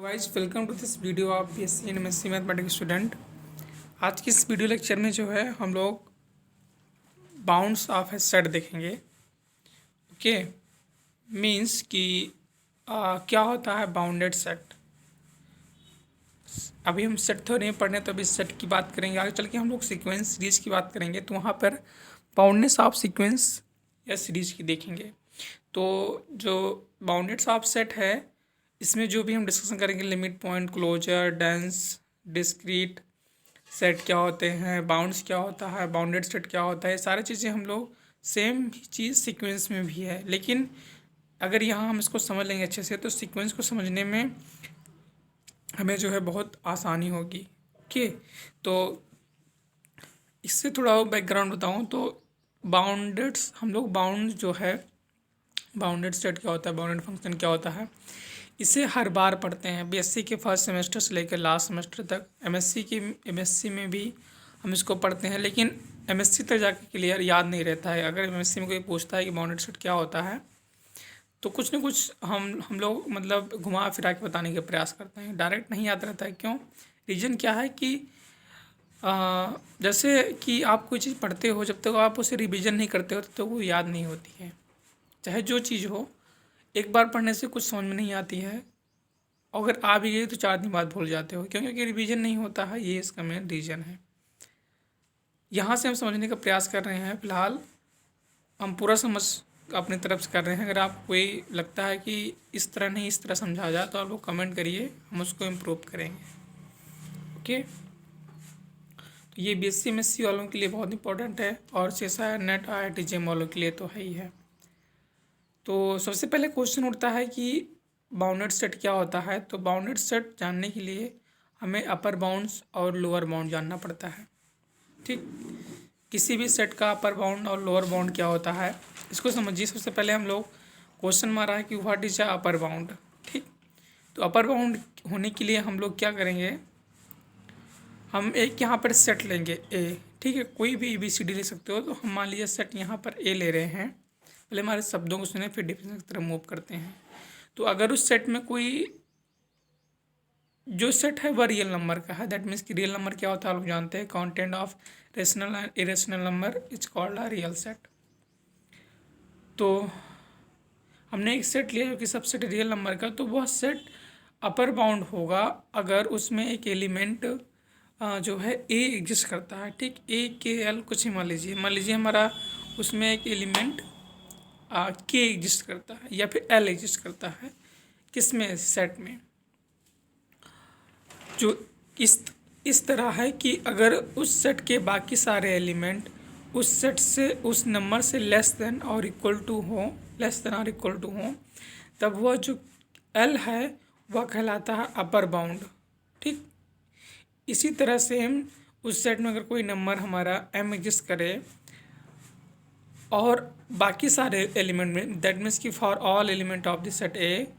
Guys welcome to this video of BSc and MSc mathematics student. आज की इस video lecture में जो है हम लोग बाउंड्स ऑफ ए सेट देखेंगे। ओके, मींस कि क्या होता है बाउंडेड सेट। अभी हम सेट तो नहीं पढ़ने, तो अभी सेट की बात करेंगे। आगे चल के हम लोग सीक्वेंस सीरीज की बात करेंगे, तो वहाँ पर बाउंडनेस ऑफ सीक्वेंस या सीरीज की देखेंगे। तो जो बाउंडेड ऑफ सेट है, इसमें जो भी हम डिस्कशन करेंगे, limit, point, closure, dense, discrete set क्या होते हैं, बाउंड्स क्या होता है, बाउंडेड सेट क्या होता है, सारी चीज़ें हम लोग सेम चीज़ सीक्वेंस में भी है। लेकिन अगर यहाँ हम इसको समझ लेंगे अच्छे से, तो सीक्वेंस को समझने में हमें जो है बहुत आसानी होगी। ओके, तो इससे थोड़ा बैकग्राउंड बताऊँ तो बाउंडेड्स, हम लोग बाउंड जो है, बाउंडेड सेट क्या होता है, बाउंडेड फंक्शन क्या होता है, इसे हर बार पढ़ते हैं। बीएससी के फर्स्ट सेमेस्टर से लेकर लास्ट सेमेस्टर तक, एमएससी में भी हम इसको पढ़ते हैं, लेकिन एमएससी तक जाके क्लियर याद नहीं रहता है। अगर एमएससी में कोई पूछता है कि बाउंडेड सेट क्या होता है, तो कुछ न कुछ हम लोग मतलब घुमा फिरा के बताने का प्रयास करते हैं, डायरेक्ट नहीं याद रहता है। क्यों? रीज़न क्या है कि जैसे कि आप कोई चीज़ पढ़ते हो, जब तक आप उसे रिवीजन नहीं करते हो तो वो याद नहीं होती है। चाहे जो चीज़ हो, एक बार पढ़ने से कुछ समझ में नहीं आती है, अगर आ भी गई तो 4 दिन बाद भूल जाते हो, क्योंकि रिवीजन नहीं होता है। ये इसका मेन रीज़न है। यहाँ से हम समझने का प्रयास कर रहे हैं। फ़िलहाल हम पूरा समझ अपनी तरफ से कर रहे हैं। अगर आपको कोई लगता है कि इस तरह नहीं, इस तरह समझा जाए, तो आप लोग कमेंट करिए, हम उसको इम्प्रूव करेंगे। ओके, तो ये बीएससी एमएससी वालों के लिए बहुत इंपॉर्टेंट है, और सीएसआई नेट IIT जेईई वालों के लिए तो है ही है। तो सबसे पहले क्वेश्चन उठता है कि बाउंडेड सेट क्या होता है। तो बाउंडेड सेट जानने के लिए हमें अपर बाउंड्स और लोअर बाउंड जानना पड़ता है। ठीक, किसी भी सेट का अपर बाउंड और लोअर बाउंड क्या होता है, इसको समझिए। सबसे पहले हम लोग क्वेश्चन मारा है कि what is a upper bound. ठीक, तो अपर बाउंड होने के लिए हम लोग क्या करेंगे, हम एक यहाँ पर सेट लेंगे ए। ठीक है, कोई भी ABCD ले सकते हो। तो हम मान लीजिए सेट यहाँ पर ए ले रहे हैं। पहले हमारे शब्दों को सुने, फिर डिफिनेशन की तरफ मूव करते हैं। तो अगर उस सेट में कोई जो सेट है वह रियल नंबर का है, दैट मीन्स कि रियल नंबर क्या होता है आप लोग जानते हैं, content of rational and irrational number is called a real set. तो हमने एक सेट लिया जो कि सबसेट रियल नंबर का, तो वह सेट अपर बाउंड होगा अगर उसमें एक एलिमेंट जो है ए एग्जिस्ट करता है। ठीक, A, K, L कुछ ही मान लीजिए हमारा उसमें एक एलिमेंट के एग्जिस्ट करता है या फिर एल एग्जिस्ट करता है। किसमें? सेट में। जो इस तरह है कि अगर उस सेट के बाकी सारे एलिमेंट उस सेट से, उस नंबर से लेस देन और इक्वल टू हो, तब वह जो एल है वह कहलाता है अपर बाउंड। ठीक, इसी तरह से हम उस सेट में अगर कोई नंबर हमारा m एग्जिस्ट करे और बाकी सारे एलिमेंट में, दैट मीन्स कि for all element of the set A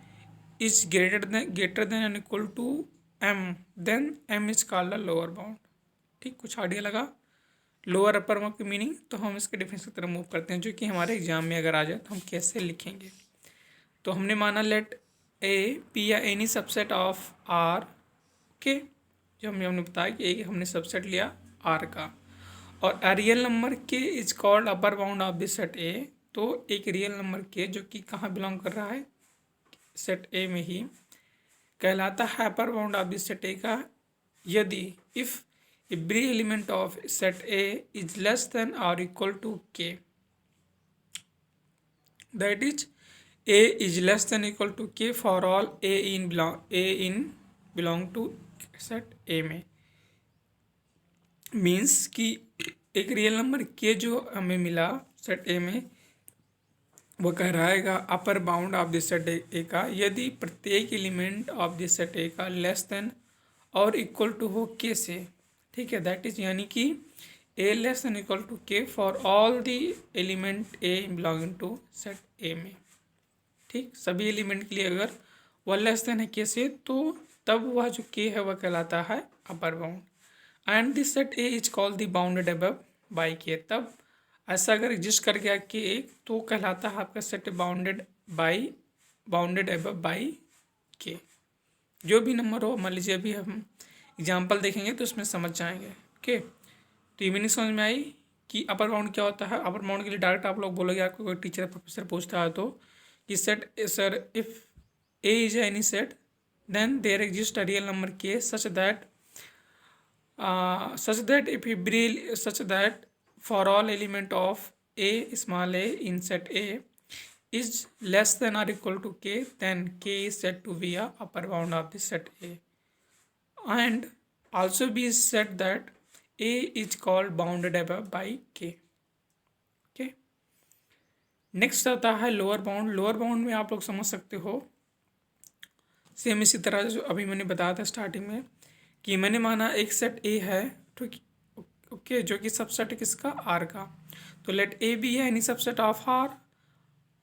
is greater than and equal to m, then m is called a lower bound. ठीक, कुछ आइडिया लगा लोअर अपर बाउंड की मीनिंग? तो हम इसके डिफरेंस की तरफ मूव करते हैं, जो कि हमारे एग्जाम में अगर आ जाए तो हम कैसे लिखेंगे। तो हमने माना लेट ए पी या any subset of R. Okay, जो हमने बताया कि एक हमने सबसेट लिया आर का, और अ real number K is called upper bound of this set ए। तो एक रियल नंबर के जो कि कहाँ बिलोंग कर रहा है, सेट ए में ही, कहलाता है upper bound of this set A का यदि if every element of set A is less than और equal to K, that is A is less than equal to K for all A in belong to set A में। Means कि एक real number के जो हमें मिला set A में, वो कह रहेगा upper bound of this set A का यदि प्रत्येक element of this set A का लेस देन और इक्वल टू हो के से। ठीक है, दैट इज यानी कि A less than equal to K for all the element A belonging to set A में। ठीक, सभी एलिमेंट के लिए अगर वह लेस देन है के से, तो तब वह जो के है वह कहलाता है upper bound. And this set A is called the bounded above by के। तब ऐसा अगर एग्जिस्ट कर गया के एक, तो कहलाता है आपका सेट बाउंडेड अबव बाई के। जो भी नंबर हो, मान लीजिए अभी हम एग्जाम्पल देखेंगे तो उसमें समझ जाएंगे। ओके, तो ये मीनिंग समझ में आई कि अपर बाउंड क्या होता है। अपर बाउंड के लिए डायरेक्ट आप लोग बोलोगे, आपको कोई टीचर प्रोफेसर पूछता है तो कि set sir if A is any set then there exist a real number K such that if every such that for all element of a small a in set a is less than or equal to k, then k is said to be a upper bound of the set a, and also be said that a is called bounded above by k. Okay, next आता है lower bound. Lower bound में आप लोग समझ सकते हो same इसी तरह जो अभी मैंने बताया था स्टार्टिंग में कि मैंने माना एक सेट ए है, ठीक, ओके, जो कि सबसेट किसका, आर का। तो लेट ए बी है any subset of R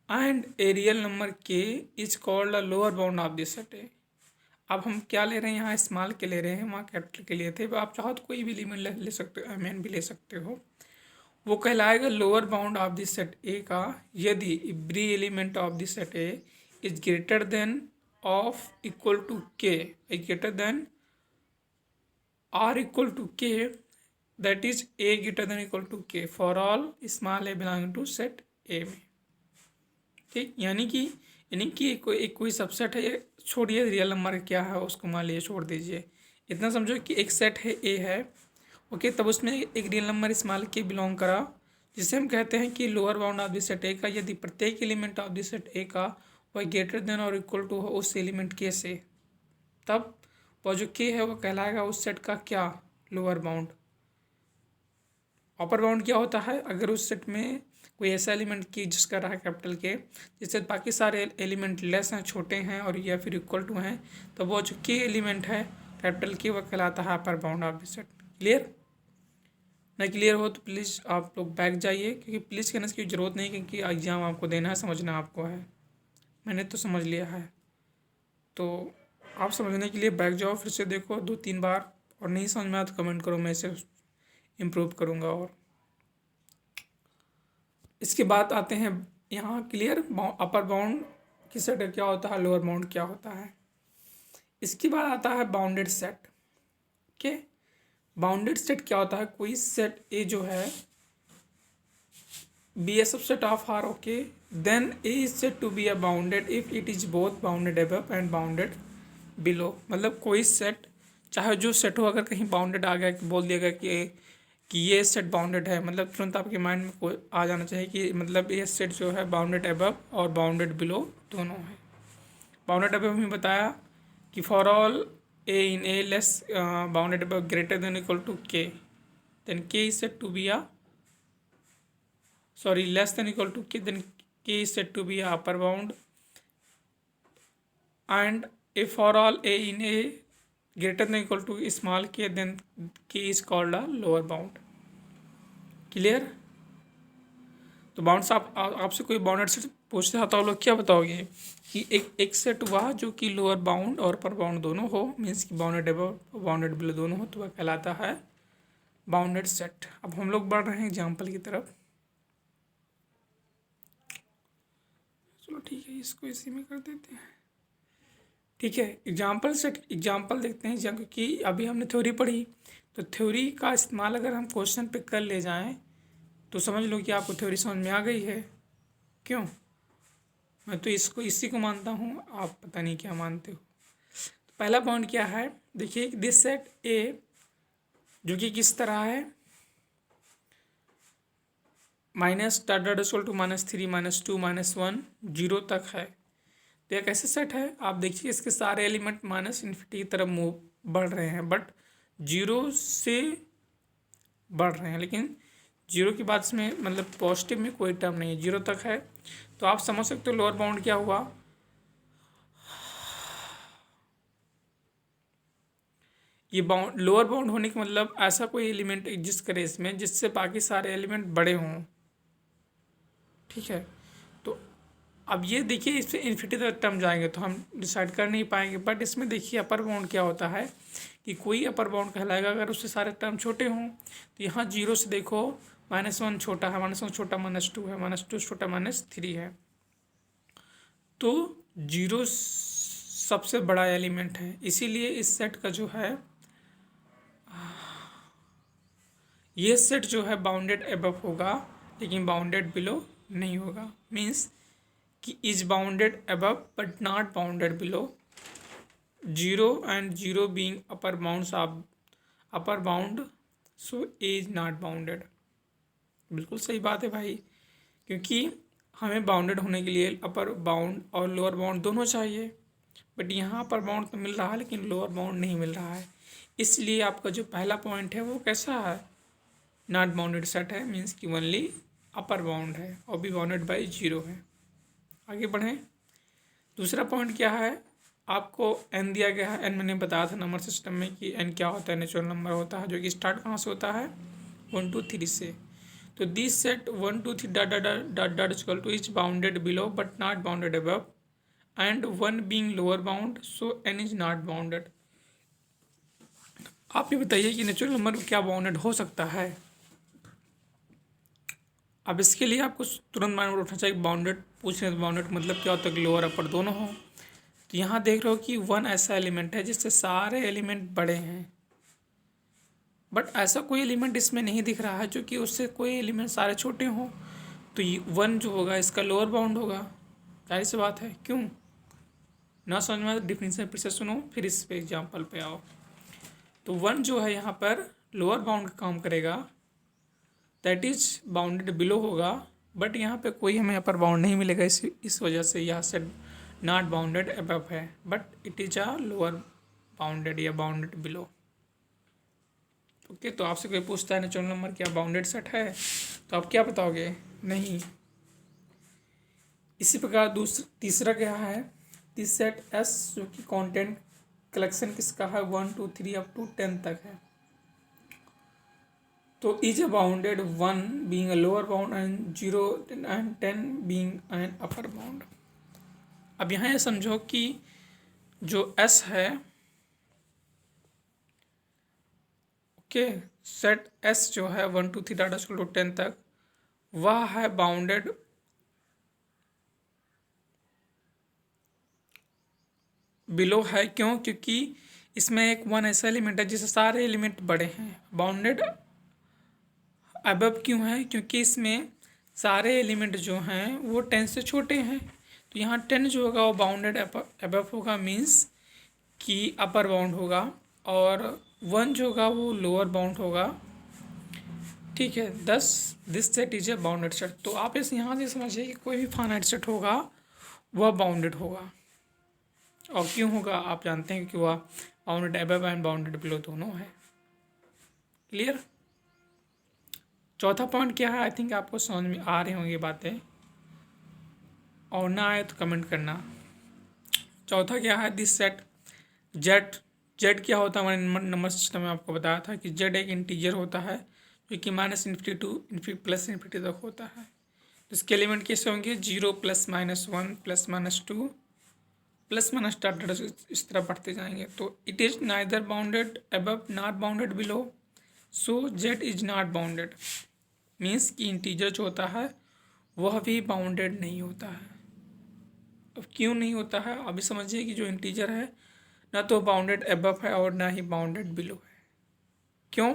and a real number K is called a lower bound of this set A. अब हम क्या ले रहे हैं यहाँ, स्मॉल के ले रहे हैं, वहाँ कैपिटल के लिए थे। आप चाहो तो कोई भी एलिमेंट ले सकते हो, एम भी ले सकते हो। वो कहलाएगा lower bound of this set A का यदि every element of this set A is greater than of equal to K, greater than or equal to K, that is A greater than equal to K for all small A belonging to set A में। ठीक, यानी कि कोई subset है, छोड़िए real number क्या है उसको मान लीजिए छोड़ दीजिए, इतना समझो कि एक सेट है ए है, ओके, तब उसमें एक रियल नंबर स्मॉल के बिलोंग करा, जिसे हम कहते हैं कि lower bound of this set A का यदि प्रत्येक element of this set A का वह ग्रेटर देन और इक्वल टू हो उस एलिमेंट के से, तब वह जो के है वो कहलाएगा उस सेट का क्या, लोअर बाउंड। अपर बाउंड क्या होता है, अगर उस सेट में कोई ऐसा एलिमेंट की जिसका रहा कैपिटल के, जिससे बाकी सारे एलिमेंट लेस हैं, छोटे हैं और या फिर इक्वल टू हैं, तो वो जो के एलिमेंट है कैपिटल के वह कहलाता है upper bound of this set. Clear? ना क्लियर हो तो प्लीज़ आप लोग बैक जाइए, क्योंकि प्लीज़ कहने की ज़रूरत नहीं, क्योंकि एग्ज़ाम आपको देना है, समझना आपको है। मैंने तो समझ लिया है, तो आप समझने के लिए बैक जाओ, फिर से देखो 2-3 बार, और नहीं समझ में आया तो कमेंट करो, मैं इसे इम्प्रूव करूँगा। और इसके बाद आते हैं यहाँ क्लियर, अपर बाउंड की सेट क्या होता है, लोअर बाउंड क्या होता है। इसके बाद आता है bounded set. Okay, bounded set क्या होता है, कोई सेट ए जो है be a subset of R, okay, then A is set to be a bounded if it is both bounded above and bounded below. मतलब कोई सेट, चाहे जो सेट हो, अगर कहीं बाउंडेड आ गया, बोल दिया गया कि ये सेट बाउंडेड है, मतलब तुरंत आपके माइंड में कोई आ जाना चाहिए कि मतलब ये सेट जो है बाउंडेड अबव और बाउंडेड बिलो दोनों है। बाउंडेड अबव में बताया कि for all A in A less bounded above greater than equal to K, then K is set to be a less than equal to k, then k is said to be a upper bound, and if for all a in a greater than equal to small k, then k is called a lower bound. Clear? तो bounds आपसे कोई bounded set पूछते हैं तो आप लोग क्या बताओगे कि एक सेट हुआ जो कि लोअर बाउंड और अपर बाउंड दोनों हो, मीन्स कि बाउंडेड अबव बाउंडेड बिलो दोनों हो, तो वह कहलाता है बाउंडेड सेट। अब हम लोग बढ़ रहे हैं एग्जाम्पल की तरफ। चलो ठीक है, इसको इसी में कर देते हैं। ठीक है, एग्जाम्पल देखते हैं, क्योंकि अभी हमने थ्योरी पढ़ी, तो थ्योरी का इस्तेमाल अगर हम क्वेश्चन पे कर ले जाएं तो समझ लो कि आपको थ्योरी समझ में आ गई है। क्यों? मैं तो इसी को मानता हूँ, आप पता नहीं क्या मानते हो। तो पहला पॉइंट क्या है, देखिए दिस सेट ए जो कि किस तरह है, -((= -3 -2 -1) 0 तक है। तो एक ऐसे सेट है, आप देखिए इसके सारे एलिमेंट -∞ की तरफ मूव बढ़ रहे हैं, बट 0 से बढ़ रहे हैं, लेकिन 0 के बाद इसमें मतलब पॉजिटिव में कोई टर्म नहीं है, 0 तक है। तो आप समझ सकते हो लोअर बाउंड क्या हुआ। ये बाउंड, लोअर बाउंड होने का मतलब ऐसा कोई एलिमेंट एग्जिस्ट करे इसमें जिससे बाकी सारे एलिमेंट बड़े हों। ठीक है, तो अब ये देखिए इससे इन्फिनिटी तक टर्म जाएंगे तो हम डिसाइड कर नहीं पाएंगे, बट इसमें देखिए अपर बाउंड क्या होता है कि कोई अपर बाउंड कहलाएगा अगर उससे सारे टर्म छोटे हों। तो यहाँ 0 से देखो -1 छोटा है, -1 छोटा -2 है, -2 छोटा -3 है। तो 0 सबसे बड़ा एलिमेंट है, इसीलिए इस सेट का जो है ये सेट जो है बाउंडेड अबव होगा लेकिन बाउंडेड बिलो नहीं होगा। मीन्स कि is bounded above but not bounded below. 0 and 0 being upper bounds of upper bound, so A is not bounded। बिल्कुल सही बात है भाई, क्योंकि हमें बाउंडेड होने के लिए अपर बाउंड और लोअर बाउंड दोनों चाहिए, बट यहाँ अपर बाउंड तो मिल रहा है लेकिन लोअर बाउंड नहीं मिल रहा है। इसलिए आपका जो पहला पॉइंट है वो कैसा है, नॉट बाउंडेड सेट है, मीन्स कि ओनली अपर बाउंड है और भी बाउंडेड बाई 0 है। आगे बढ़ें। दूसरा पॉइंट क्या है, आपको n दिया गया है। n मैंने बताया था नंबर सिस्टम में कि n क्या होता है, नेचुरल नंबर होता है जो कि स्टार्ट कहाँ से होता है 1 2 3 से। तो this set 1 2 3 dot dot dot dot equal two is bounded below but not bounded above and 1 being lower bound, so n is not bounded. आप ये बताइए कि नेचुरल नंबर क्या बाउंडेड हो सकता है। अब इसके लिए आपको तुरंत माइंड में उठना चाहिए, बाउंडेड पूछ रहे हैं तो बाउंडेड मतलब क्या होता है कि लोअर अपर दोनों हो। तो यहाँ देख रहे हो कि 1 ऐसा एलिमेंट है जिससे सारे एलिमेंट बड़े हैं, बट ऐसा कोई एलिमेंट इसमें नहीं दिख रहा है जो कि उससे कोई एलिमेंट सारे छोटे हों। तो 1 जो होगा इसका लोअर बाउंड होगा, जाहिर सी बात है। क्यों ना समझ में आया तो डिफिनेशन फिर से सुनो, फिर इस पे एग्जाम्पल पे आओ। तो 1 जो है यहाँ पर लोअर बाउंड का काम करेगा, दैट इज बाउंडेड बिलो होगा, बट यहाँ पे कोई हमें अपर बाउंड नहीं मिलेगा। इस वजह से यहाँ से नॉट बाउंडेड अबव है, but it is a lower bounded या बाउंडेड बिलो। ओके, तो आपसे कोई पूछता है नेचुरल नंबर क्या बाउंडेड सेट है, तो आप क्या बताओगे, नहीं। इसी प्रकार तीसरा क्या है, दिस सेट एस जो कि कंटेंट कलेक्शन किसका है 1 2 3 अप टू 10 तक है। तो is a bounded 1 being a lower bound and 0 and 10 being an upper bound. अब यहाँ ये समझो कि जो S है, ओके, सेट S जो है 1 2 3 डाटा स्कूल 10 तक, वह है बाउंडेड बिलो है। क्यों, क्योंकि इसमें एक 1 ऐसा एलिमेंट है जिससे सारे एलिमेंट बड़े हैं। बाउंडेड अबव क्यों है, क्योंकि इसमें सारे एलिमेंट जो हैं वो 10 से छोटे हैं। तो यहाँ 10 जो होगा वो बाउंडेड अबव होगा, मीन्स कि अपर बाउंड होगा, और 1 जो होगा वो लोअर बाउंड होगा। ठीक है, this set is a bounded set. तो आप इस यहाँ से समझिए कि कोई भी फाइनाइट सेट होगा वह बाउंडेड होगा। और क्यों होगा आप जानते हैं कि वह bounded above and bounded below दोनों है। क्लियर। चौथा पॉइंट क्या है, आई थिंक आपको समझ में आ रही होंगी बातें, और ना आए तो कमेंट करना। चौथा क्या है, दिस सेट जेड क्या होता है, हमारे नंबर सिस्टम में आपको बताया था कि जेड एक इंटीजर होता है जो कि -∞ टू +∞ तक होता है। तो इसके एलिमेंट कैसे होंगे, 0 +-1 +-2 +- डॉट इस तरह बढ़ते जाएंगे। तो it is neither bounded above not bounded below, so Z is not bounded. Means कि इंटीजर जो होता है वह भी बाउंडेड नहीं होता है। अब क्यों नहीं होता है, अभी समझिए कि जो इंटीजर है ना तो बाउंडेड अबव है और ना ही बाउंडेड बिलो है। क्यों,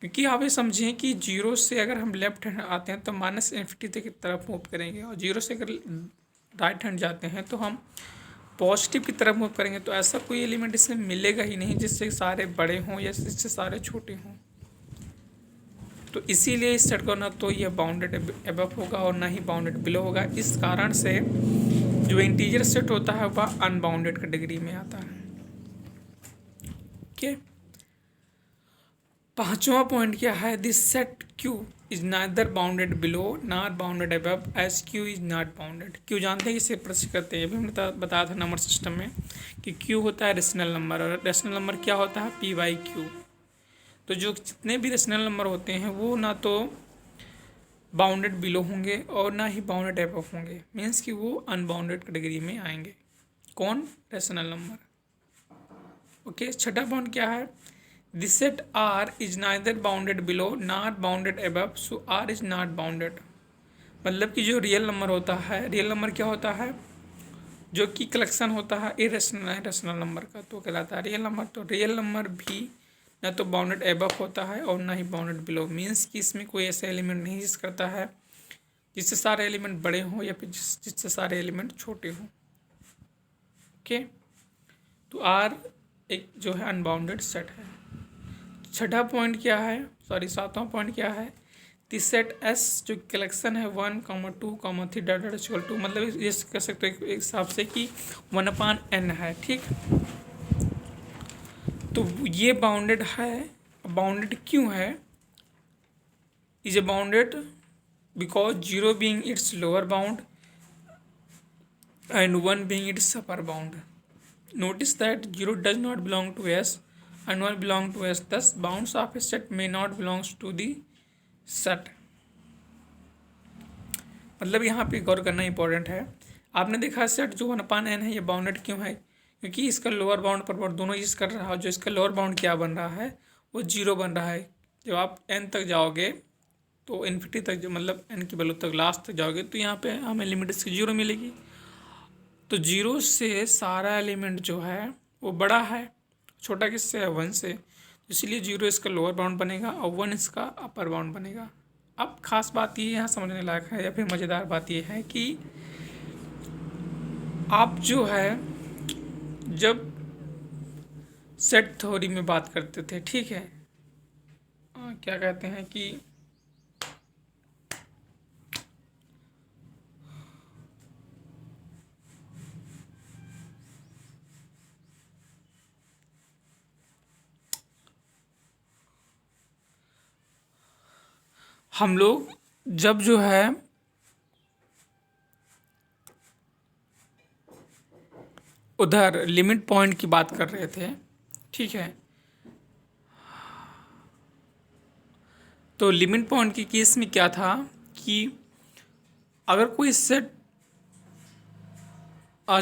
क्योंकि आप ये समझिए कि 0 से अगर हम लेफ्ट हैंड आते हैं तो -∞ की तरफ मूव करेंगे, और 0 से अगर राइट हैंड जाते हैं तो हम पॉजिटिव की तरफ मूव करेंगे। तो ऐसा कोई एलिमेंट इसमें मिलेगा ही नहीं जिससे सारे बड़े हों या जिससे सारे छोटे हों। तो इसीलिए इस सेट का ना तो यह बाउंडेड अबव होगा और ना ही बाउंडेड बिलो होगा। इस कारण से जो इंटीजर सेट होता है वह अनबाउंडेड कैटेगरी में आता है। ओके, पांचवा पॉइंट क्या है, this set Q is neither bounded below not bounded above as Q is not bounded. Q जानते हैं किसे प्रश्न करते हैं, अभी हमने बताया था नंबर सिस्टम में कि क्यू होता है रेशनल नंबर, और रेशनल नंबर क्या होता है p/q। तो जो जितने भी रेशनल नंबर होते हैं वो ना तो बाउंडेड बिलो होंगे और ना ही बाउंडेड अबव होंगे, मीन्स कि वो अनबाउंडेड कैटेगरी में आएंगे। कौन, रेशनल नंबर। ओके, छठा पॉइंट क्या है, this set R is neither bounded below not bounded above, so R is not bounded. मतलब कि जो रियल नंबर होता है, रियल नंबर क्या होता है जो कि कलेक्शन होता है इरेशनल नंबर का, तो कहलाता है रियल नंबर। तो रियल नंबर भी ना तो बाउंडेड एबव होता है और ना ही बाउंडेड बिलो, मीन्स कि इसमें कोई ऐसा एलिमेंट नहीं एग्जिस्ट करता है जिससे सारे एलिमेंट बड़े हों या फिर जिससे सारे एलिमेंट छोटे हों। ओके, तो आर एक जो है अनबाउंडेड सेट है। छठा पॉइंट क्या है, सॉरी सातवां पॉइंट क्या है, दी सेट एस जो कलेक्शन है 1, 2, 3 डॉट इक्वल टू, मतलब ये कह सकते हैं एक हिसाब से कि 1/n है। ठीक, तो ये बाउंडेड है। बाउंडेड क्यों है, is a bounded because 0 being it's lower bound and 1 being its upper bound. Notice that 0 does not belong to S and 1 belong to S, thus bounds of a set may not belongs to the set. मतलब यहाँ पे गौर करना important है। आपने देखा set जो 1/n है ये बाउंडेड क्यों है, क्योंकि इसका लोअर बाउंड अपर बाउंड दोनों यूज कर रहा है। जो इसका लोअर बाउंड क्या बन रहा है, वो 0 बन रहा है। जब आप n तक जाओगे तो इन्फिनिटी तक, जो मतलब n की वैल्यू तक लास्ट तक जाओगे तो यहाँ पे हमें लिमिट इसकी 0 मिलेगी। तो 0 से सारा एलिमेंट जो है वो बड़ा है, छोटा किससे है, 1 से, इसलिए 0 इसका लोअर बाउंड बनेगा और 1 इसका अपर बाउंड बनेगा। अब खास बात ये यहाँ समझने लायक है या फिर मज़ेदार बात ये है कि आप जो है जब सेट थ्योरी में बात करते थे, ठीक है, क्या कहते हैं कि हम लोग जब जो है उधर लिमिट पॉइंट की बात कर रहे थे, ठीक है, तो लिमिट पॉइंट के केस में क्या था कि अगर कोई सेट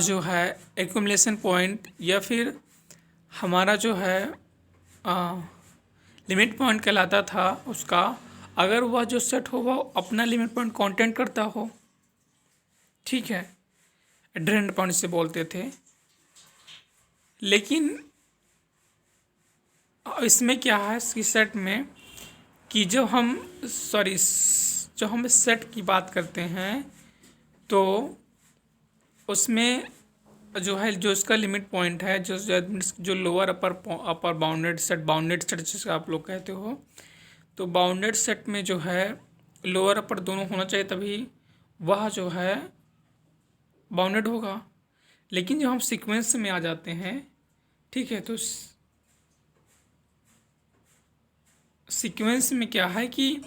जो है एक्यूमुलेशन पॉइंट या फिर हमारा जो है लिमिट पॉइंट कहलाता था उसका, अगर वह जो सेट हो वह अपना लिमिट पॉइंट कंटेंट करता हो, ठीक है, एड्रेंड पॉइंट से बोलते थे। लेकिन इसमें क्या है कि सेट में कि जब हम सेट की बात करते हैं तो उसमें जो है जो इसका लिमिट पॉइंट है, जो लोअर अपर बाउंडेड सेट जिसको आप लोग कहते हो, तो बाउंडेड सेट में जो है लोअर अपर दोनों होना चाहिए, तभी वह जो है बाउंडेड होगा। लेकिन जब हम सीक्वेंस में आ जाते हैं, ठीक है, तो सीक्वेंस में क्या है कि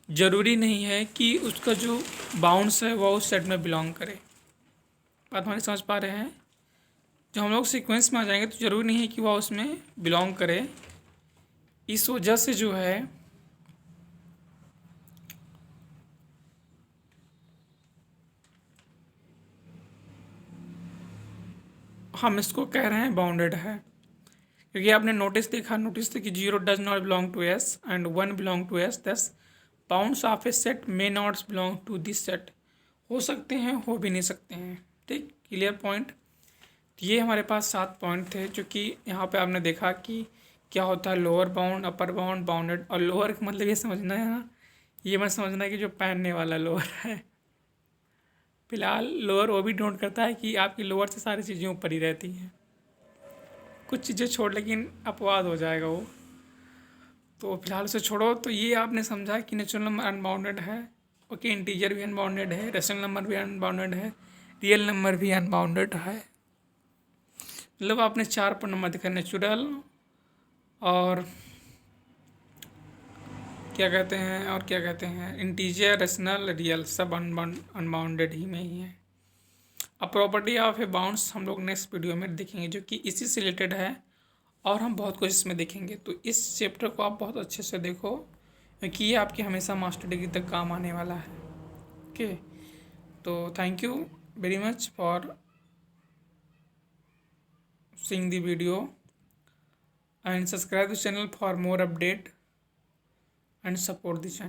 ज़रूरी नहीं है कि उसका जो बाउंड्स है वह उस सेट में बिलोंग करे। बात हमारी समझ पा रहे हैं? जब हम लोग सीक्वेंस में आ जाएंगे तो ज़रूरी नहीं है कि वह उसमें बिलोंग करे। इस वजह से जो है हम इसको कह रहे हैं बाउंडेड है, क्योंकि आपने नोटिस था कि 0 does not belong to S and 1 belong to S, thus bounds of a set may not belong to this set. हो सकते हैं, हो भी नहीं सकते हैं। ठीक, क्लियर पॉइंट। ये हमारे पास 7 पॉइंट थे, जो कि यहाँ पे आपने देखा कि क्या होता है lower bound, upper bound, bounded. और लोअर मतलब ये समझना है, हाँ, ये मत समझना है कि जो पहनने वाला लोअर है। फिलहाल लोअर वो भी नोट करता है कि आपकी लोअर से सारी चीज़ें ऊपर ही रहती हैं, कुछ चीज़ें छोड़, लेकिन अपवाद हो जाएगा वो, तो फिलहाल उसे छोड़ो। तो ये आपने समझा कि नेचुरल नंबर अनबाउंडेड है, ओके, इंटीजर भी अनबाउंडेड है, रेशनल नंबर भी अनबाउंडेड है, रियल नंबर भी अनबाउंडेड है। मतलब आपने 4 पर नंबर देखा, नेचुरल और क्या कहते हैं इंटीजर, रेशनल, रियल, सब अनबाउंडेड ही में ही है। अब प्रॉपर्टी ऑफ ए बाउंड्स हम लोग नेक्स्ट वीडियो में देखेंगे, जो कि इसी से रिलेटेड है, और हम बहुत कुछ इसमें देखेंगे। तो इस चैप्टर को आप बहुत अच्छे से देखो, क्योंकि ये आपकी हमेशा मास्टर डिग्री तक काम आने वाला है। ओके, तो thank you very much for seeing the video, and subscribe the channel for more update and support the channel.